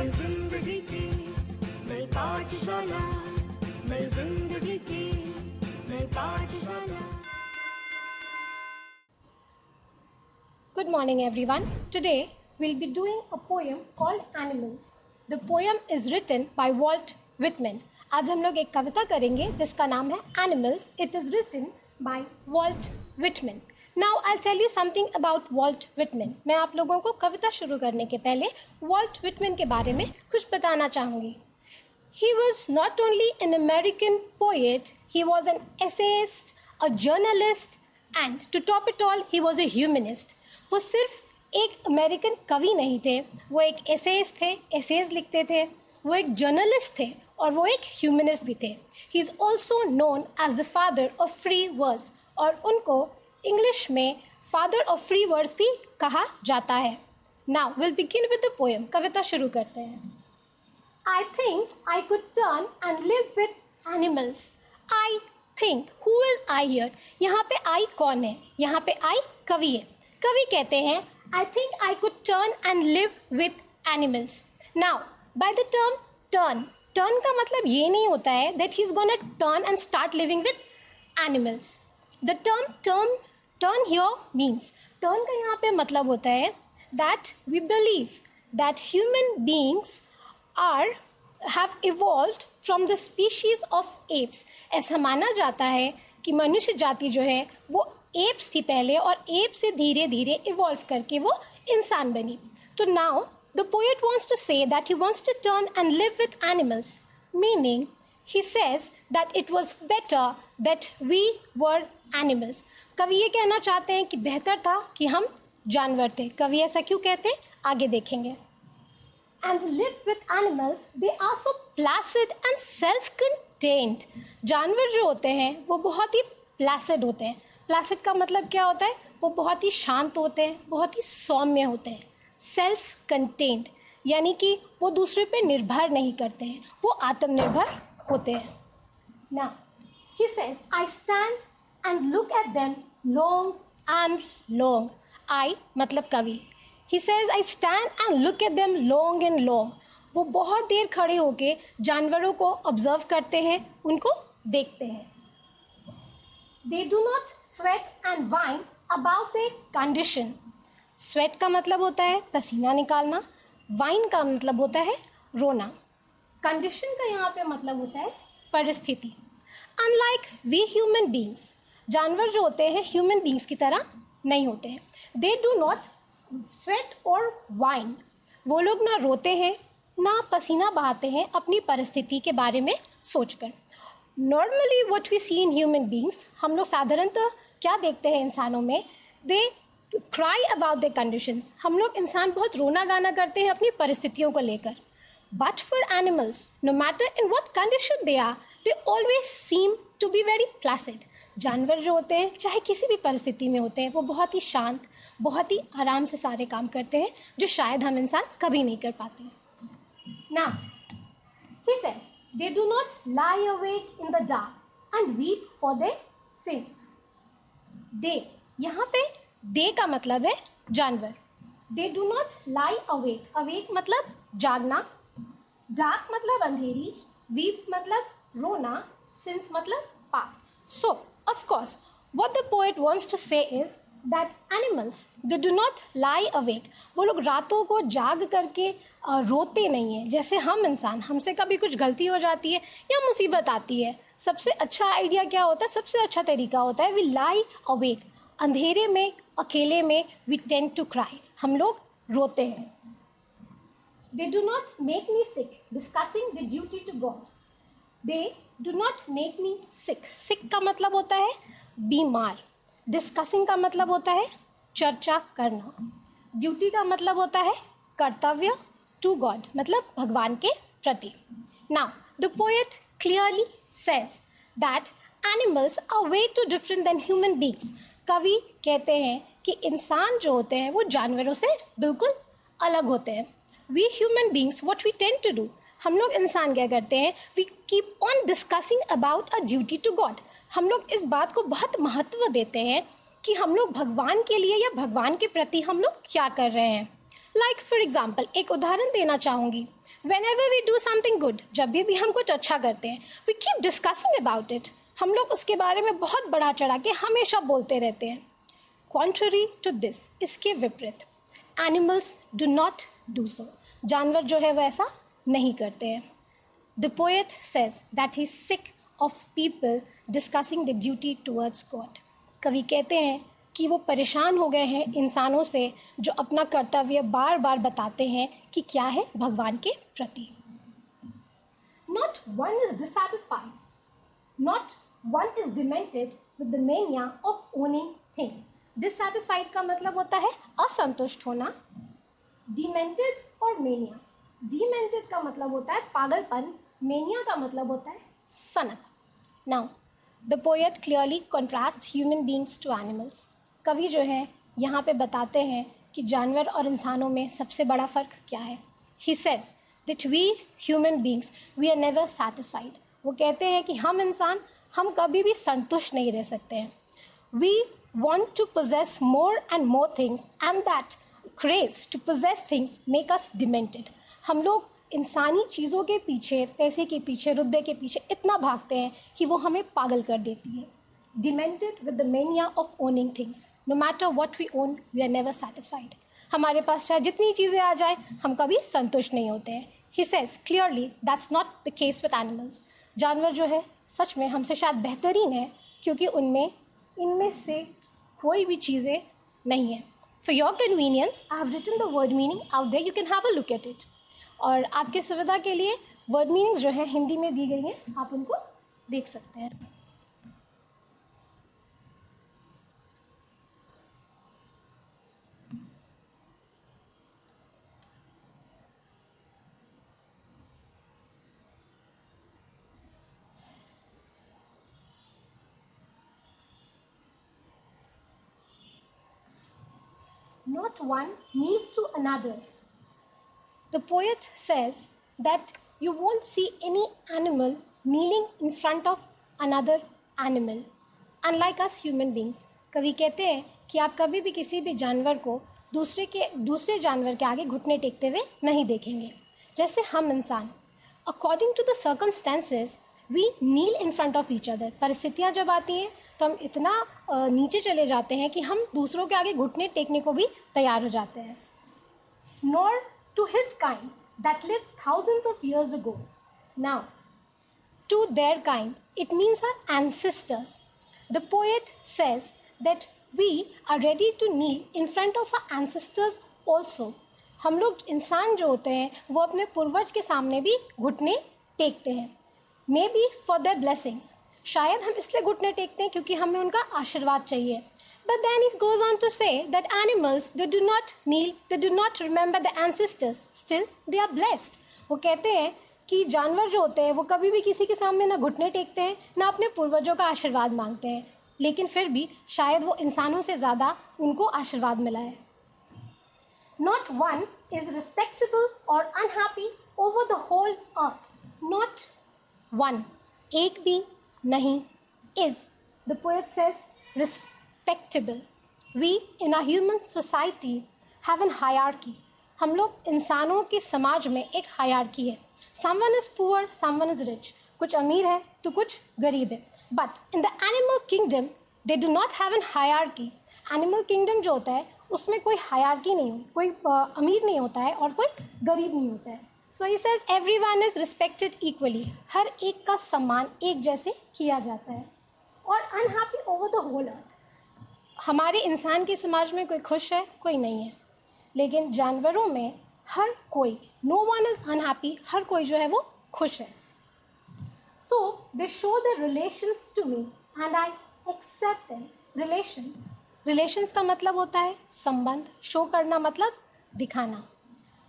नई जिंदगी की नई पाठशाला, नई जिंदगी की नई पाठशाला। Good morning everyone. Today we'll be doing a poem called Animals. The poem is written by Walt Whitman. आज हम लोग एक कविता करेंगे जिसका नाम है Animals. It is written by Walt Whitman. Now I'll tell you something about Walt Whitman. मैं आप लोगों को कविता शुरू करने के पहले Walt Whitman के बारे में कुछ बताना चाहूँगी. He was not only an American poet, he was an essayist, a journalist, and to top it all, he was a humanist. वो सिर्फ एक अमेरिकन कवि नहीं थे, वो एक एसेइस्ट थे, एसेज लिखते थे, वो एक जर्नलिस्ट थे और वो एक ह्यूमनिस्ट भी थे. He is also known as the father of free words और उनको इंग्लिश में फादर ऑफ फ्री वर्ड्स भी कहा जाता है. Now will begin with the poem. कविता शुरू करते हैं. I think I could turn and live with animals. I think. Who is I here? यहाँ पे I कौन है? यहाँ पे I कवि है. कवि कहते हैं I think I could turn and live with animals. Now, by the term turn का मतलब ये नहीं होता है that he's gonna turn and start living with animals. The term here means, turn का यहाँ पे मतलब होता है that we believe that human beings have evolved from the species of apes. ऐसा माना जाता है कि मनुष्य जाति जो है वो एप्स थी पहले और एप से धीरे धीरे इवॉल्व करके वो इंसान बनी. तो now the poet wants to say that he wants to turn and live with animals, meaning he says that it was better that we were animals. कवि ये कहना चाहते हैं कि बेहतर था कि हम जानवर थे. कवि ऐसा क्यों कहते हैं आगे देखेंगे. And live with animals, they are so placid and self-contained. जानवर जो होते हैं वो बहुत ही placid होते हैं. placid का मतलब क्या होता है? वो बहुत ही शांत होते हैं, बहुत ही सौम्य होते हैं. self-contained यानी कि वो दूसरे पे निर्भर नहीं करते हैं, वो आत्मनिर्भर होते हैं. Now, he says, I stand and look at them long and long. I मतलब कवि. He says, I stand and look at them long and long. वो बहुत देर खड़े होके जानवरों को ऑब्जर्व करते हैं, उनको देखते हैं. They do not sweat and whine about their condition. Sweat का मतलब होता है पसीना निकालना, whine का मतलब होता है रोना. Condition का यहाँ पे मतलब होता है परिस्थिति. Unlike we human beings, जानवर जो होते हैं human beings की तरह नहीं होते हैं. They do not sweat or whine. वो लोग ना रोते हैं ना पसीना बहाते हैं अपनी परिस्थिति के बारे में सोचकर. Normally what we see in human beings, हम लोग साधारणतः क्या देखते हैं इंसानों में, they cry about the conditions. हम लोग इंसान बहुत रोना गाना करते हैं अपनी परिस्थितियों को लेकर. But for animals, no matter in what condition they are, they always seem to be very pleasant. जानवर जो होते हैं चाहे किसी भी परिस्थिति में होते हैं वो बहुत ही शांत, बहुत ही आराम से सारे काम करते हैं जो शायद हम इंसान कभी नहीं कर पाते हैं. Now, he says, they do not lie awake in the dark and weep for their sins. They, यहाँ पे they का मतलब है जानवर. They do not lie awake. Awake मतलब जागना, dark मतलब अंधेरी, weep मतलब रोना, sins मतलब पाप. So, of course, what the poet wants to say is that animals, they do not lie awake. वो लोग रातों को जाग करके रोते नहीं हैं जैसे हम इंसान. हमसे कभी कुछ गलती हो जाती है या मुसीबत आती है, सबसे अच्छा आइडिया क्या होता है, सबसे अच्छा तरीका होता है वी लाई अवेक. अंधेरे में अकेले में वी टेंड टू क्राई, हम लोग रोते हैं. They do not make me sick, discussing the duty to God. They do not make me sick. Sick का मतलब होता है बीमार. डिस्कसिंग का मतलब होता है चर्चा करना. ड्यूटी का मतलब होता है कर्तव्य. टू गॉड मतलब भगवान के प्रति. Now the poet clearly says that animals are way too different than human beings. कवि कहते हैं कि इंसान जो होते हैं वो जानवरों से बिल्कुल अलग होते हैं. We human beings what we tend to do, हम लोग इंसान क्या करते हैं, we keep on discussing about a duty to God. हम लोग इस बात को बहुत महत्व देते हैं कि हम लोग भगवान के लिए या भगवान के प्रति हम लोग क्या कर रहे हैं. लाइक फॉर एग्जाम्पल, एक उदाहरण देना चाहूँगी. whenever we do something good, जब भी हम कुछ अच्छा करते हैं, we keep discussing about it. हम लोग उसके बारे में बहुत बढ़ा चढ़ा के हमेशा बोलते रहते हैं. Contrary to this, इसके विपरीत, animals do not do so. जानवर जो है वो ऐसा नहीं करते हैं. The poet says that he's sick of people discussing the duty towards God. कवि कहते हैं कि वो परेशान हो गए हैं इंसानों से जो अपना कर्तव्य बार बार बताते हैं कि क्या है भगवान के प्रति. Not one is dissatisfied. Not one is demented with the mania of owning things. Dissatisfied का मतलब होता है असंतुष्ट होना. Demented और mania. Demented का मतलब होता है पागलपन. Mania का मतलब होता है सनक. Now, the poet clearly contrasts human beings to animals. कवि जो है यहाँ पे बताते हैं कि जानवर और इंसानों में सबसे बड़ा फ़र्क क्या है. He says that we human beings we are never satisfied. वो कहते हैं कि हम इंसान हम कभी भी संतुष्ट नहीं रह सकते हैं. We want to possess more and more things and that craze to possess things make us demented. हम लोग इंसानी चीज़ों के पीछे, पैसे के पीछे, रुतबे के पीछे इतना भागते हैं कि वो हमें पागल कर देती है. Demented with the mania of owning things. No matter what we own, we are never satisfied. हमारे पास चाहे जितनी चीज़ें आ जाए, हम कभी संतुष्ट नहीं होते हैं. He says clearly that's not the case with animals. जानवर जो है सच में हमसे शायद बेहतरीन है क्योंकि उनमें इनमें से कोई भी चीज़ें नहीं है. For your convenience, I have written the word meaning out there. You can have a look at it. और आपके सुविधा के लिए वर्ड मीनिंग्स जो है हिंदी में दी गई हैं, आप उनको देख सकते हैं. Not one needs to another. The poet says that you won't see any animal kneeling in front of another animal, unlike us human beings. कवि कहते हैं कि आप कभी भी किसी भी जानवर को दूसरे जानवर के आगे घुटने टेकते हुए नहीं देखेंगे जैसे हम इंसान. According to the circumstances, we kneel in front of each other. परिस्थितियाँ जब आती हैं तो हम इतना नीचे चले जाते हैं कि हम दूसरों के आगे घुटने टेकने को भी तैयार हो जाते हैं. Nor to his kind that lived thousands of years ago. Now, to their kind, it means our ancestors. The poet says that we are ready to kneel in front of our ancestors also. हम लोग इंसान जो होते हैं वो अपने पूर्वज के सामने भी घुटने टेकते हैं. Maybe for their blessings. शायद हम इसलिए घुटने टेकते हैं क्योंकि हमें उनका आशीर्वाद चाहिए. But then it goes on to say that animals, they do not kneel, they do not remember the ancestors. Still, they are blessed. वो कहते हैं कि जानवर जो होते हैं वो कभी भी किसी के सामने ना घुटने टेकते हैं ना अपने पूर्वजों का आशीर्वाद मांगते हैं, लेकिन फिर भी शायद वो इंसानों से ज़्यादा उनको आशीर्वाद मिला है. Not one is respectable or unhappy over the whole earth. Not one. एक भी नहीं. Is. The poet says respectable. We in a human society have an hierarchy. हम लोग इंसानों के समाज में एक हायरार्की है. Someone is poor, someone is rich. कुछ अमीर है तो कुछ गरीब है. But in the animal kingdom, they do not have an hierarchy. Animal kingdom जो होता है उसमें कोई हायरार्की नहीं होती, कोई अमीर नहीं होता है और कोई गरीब नहीं होता है. So he says everyone is respected equally. हर एक का सम्मान एक जैसे किया जाता है. और unhappy over the whole earth. हमारे इंसान के समाज में कोई खुश है, कोई नहीं है, लेकिन जानवरों में हर कोई, no one is unhappy, हर कोई जो है वो खुश है. So they show their relations to me and I accept them. Relations का मतलब होता है संबंध, शो करना मतलब दिखाना.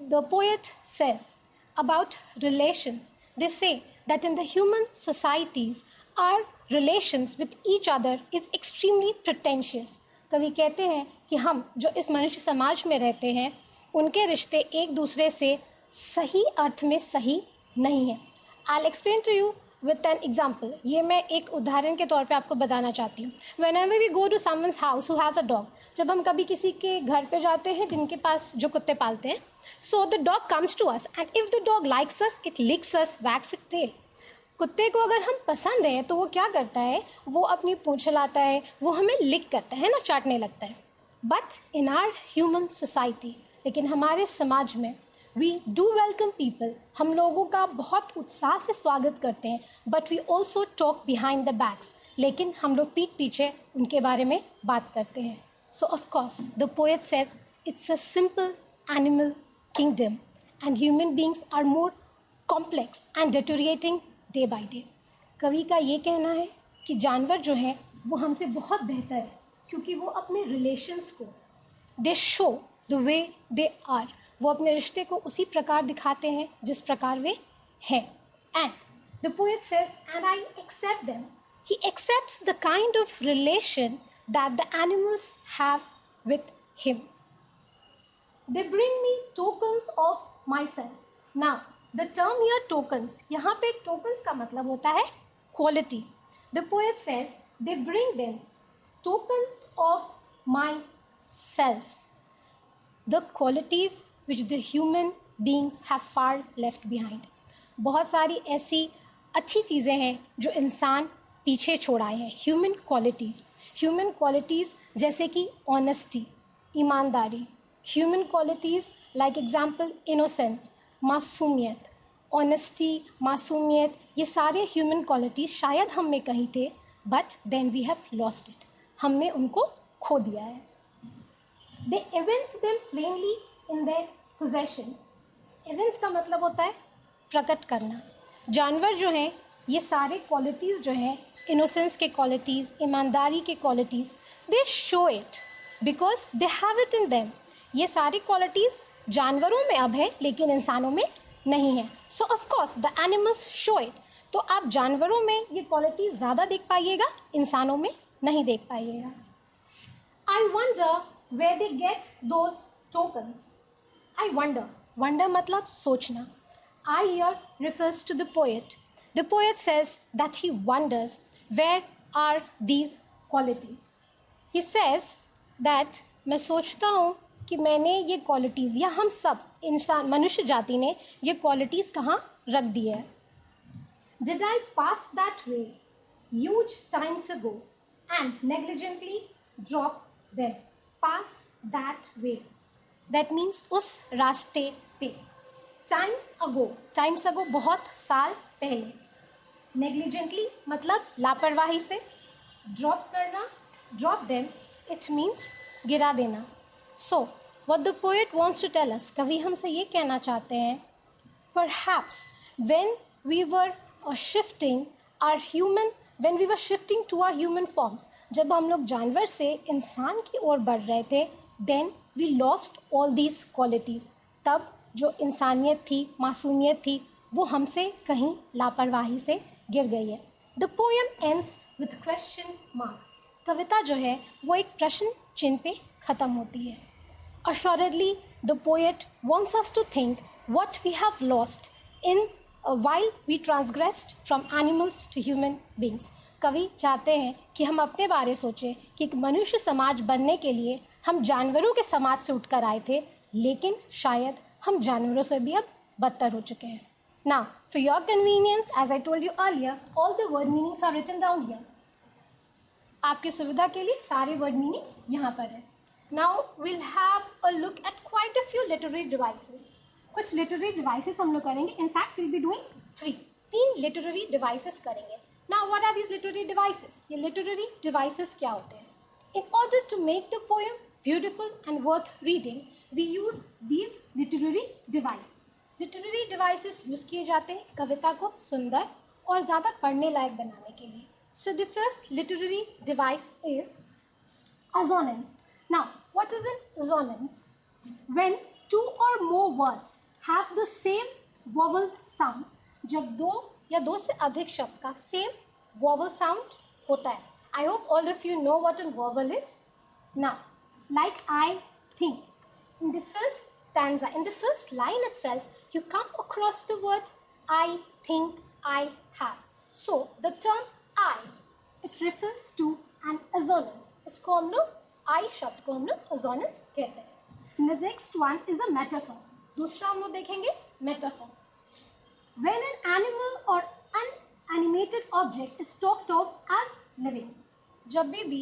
The poet says about relations, they say that in the human societies our relations with each other is extremely pretentious. कवि कहते हैं कि हम जो इस मनुष्य समाज में रहते हैं उनके रिश्ते एक दूसरे से सही अर्थ में सही नहीं है. I'll explain to you with an example. ये मैं एक उदाहरण के तौर पे आपको बताना चाहती हूँ। Whenever we go to someone's house who has a dog, जब हम कभी किसी के घर पे जाते हैं जिनके पास जो कुत्ते पालते हैं, so the dog comes to us and if the dog likes us it licks us, wags its tail. कुत्ते को अगर हम पसंद हैं तो वो क्या करता है, वो अपनी पूंछ हिलाता है, वो हमें लिक करता है ना, चाटने लगता है। But in are human society, लेकिन हमारे समाज में वी डू वेलकम पीपल, हम लोगों का बहुत उत्साह से स्वागत करते हैं, but we also talk behind the backs, लेकिन हम लोग पीठ पीछे उनके बारे में बात करते हैं। So of course the poet says it's a simple animal kingdom and human beings are more complex and deteriorating day by day. कवि का ये कहना है कि जानवर जो हैं वो हमसे बहुत बेहतर है, क्योंकि वो अपने रिलेशंस को they show the way they are, वो अपने रिश्ते को उसी प्रकार दिखाते हैं जिस प्रकार वे हैं। And the poet says and I accept them, he accepts the kind of relation that the animals have with him. They bring me tokens of my self. Now the term here tokens, यहाँ पे tokens का मतलब होता है quality. The poet says they bring them tokens of my self, the qualities which the human beings have far left behind। बहुत सारी ऐसी अच्छी चीज़ें हैं जो इंसान पीछे छोड़ आए हैं, ह्यूमन क्वालिटीज़ जैसे कि ऑनेस्टी, ईमानदारी, human qualities like example innocence, मासूमियत। ऑनेस्टी, मासूमियत, ये सारे ह्यूमन क्वालिटीज़ शायद हम में कहीं थे, but then we have lost it, हमने उनको खो दिया है। They evince them plainly in their possession। evince का मतलब होता है प्रकट करना। जानवर जो हैं ये सारे क्वालिटीज़ जो हैं, इनोसेंस के क्वालिटीज़, ईमानदारी के qualities, they show it because they have it in them. ये सारी क्वालिटीज़ जानवरों में अब है लेकिन इंसानों में नहीं है। सो of course the animals show it. तो आप जानवरों में ये क्वालिटी ज़्यादा देख पाइएगा, इंसानों में नहीं देख पाइएगा। I wonder where they get those tokens। I wonder मतलब सोचना। I here refers to the poet। The poet says that he wonders where are these qualities। He says that मैं सोचता हूँ कि मैंने ये क्वालिटीज़, या हम सब इंसान मनुष्य जाति ने ये क्वालिटीज़ कहाँ रख दी है। Did I pass that way huge times ago and negligently drop them। pass that way, that means उस रास्ते पे। times ago बहुत साल पहले। negligently मतलब लापरवाही से। drop करना, drop them, it means गिरा देना। so what the poet wants to tell us, कवि हमसे ये कहना चाहते हैं, perhaps when we were shifting to our human forms, जब हम लोग जानवर से इंसान की ओर बढ़ रहे थे, then we lost all these qualities। तब जो इंसानियत थी, मासूमियत थी, वो हमसे कहीं लापरवाही से गिर गई है। The poem ends with question mark। कविता जो है वो एक प्रश्न चिन्ह पे ख़त्म होती है। Assuredly the poet wants us to think what we have lost in while we transgressed from animals to human beings। कवि चाहते हैं कि हम अपने बारे सोचें कि एक मनुष्य समाज बनने के लिए हम जानवरों के समाज से उठकर आए थे, लेकिन शायद हम जानवरों से भी अब बदतर हो चुके हैं। Now, for your convenience, as I told you earlier, all the word meanings are written down here। आपकी सुविधा के लिए सारे word meanings यहाँ पर है। Now, we'll have a look at quite a few literary devices। कुछ literary devices हम लोग करेंगे। In fact, we'll be doing 3 literary devices करेंगे। Now, what are these literary devices? ये literary devices क्या होते हैं? In order to make the poem beautiful and worth reading, we use these literary devices। Literary devices use किए जाते हैं कविता को सुंदर और ज़्यादा पढ़ने लायक बनाने के लिए। So the first literary device is assonance। Now, what is an assonance? When 2 or more words have the same vowel sound, जब 2 या 2 से अधिक शब्द का सेम वॉवल साउंड होता है। आई hope all of you know what an vowel is. Now like I think, in the first stanza, in the first line itself, you come across the word I think I have। So the term I, it refers to an assonance. इसको हम लोग I शब्द को हम लोग assonance कहते हैं. The next one is a metaphor. दूसरा हम लोग देखेंगे metaphor. When an animal or an animated object is talked of as living. जब भी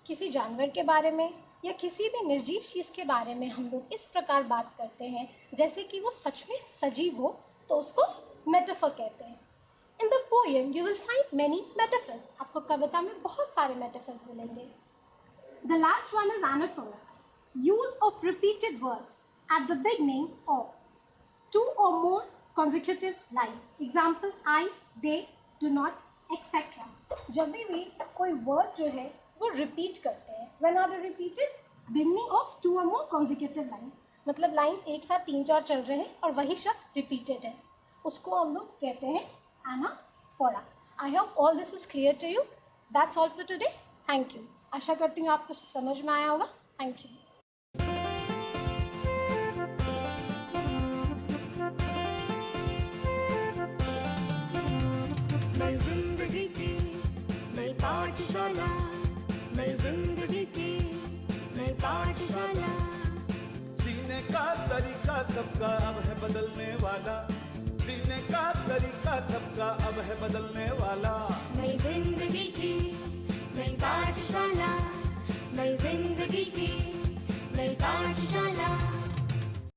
किसी जानवर के बारे में या किसी भी निर्जीव चीज़ के बारे में हम लोग इस प्रकार बात करते हैं जैसे कि वो सच में सजीव हो तो उसको मेटाफर कहते हैं. In the poem you will find many metaphors. आपको कविता में बहुत सारे मेटाफर्स मिलेंगे. The last one is anaphora. Use of repeated words at the beginning of 2 or more consecutive lines. Example, I, they, do not, etc. जब भी कोई word जो है वो रिपीट करते हैं. When are they repeated? Beginning of 2 or more consecutive lines. मतलब lines एक साथ 3-4 चल रहे हैं और वही शब्द रिपीटेड है, उसको हम लोग कहते हैं anaphora. I hope all this is clear to you. That's all for today. Thank you. आशा करती हूँ आपको सब समझ में आया होगा. Thank you. नई जिंदगी की नई पाठशाला, नई जिंदगी की नई पाठशाला. जीने का तरीका सबका अब है बदलने वाला. जीने का तरीका सबका अब है बदलने वाला. नई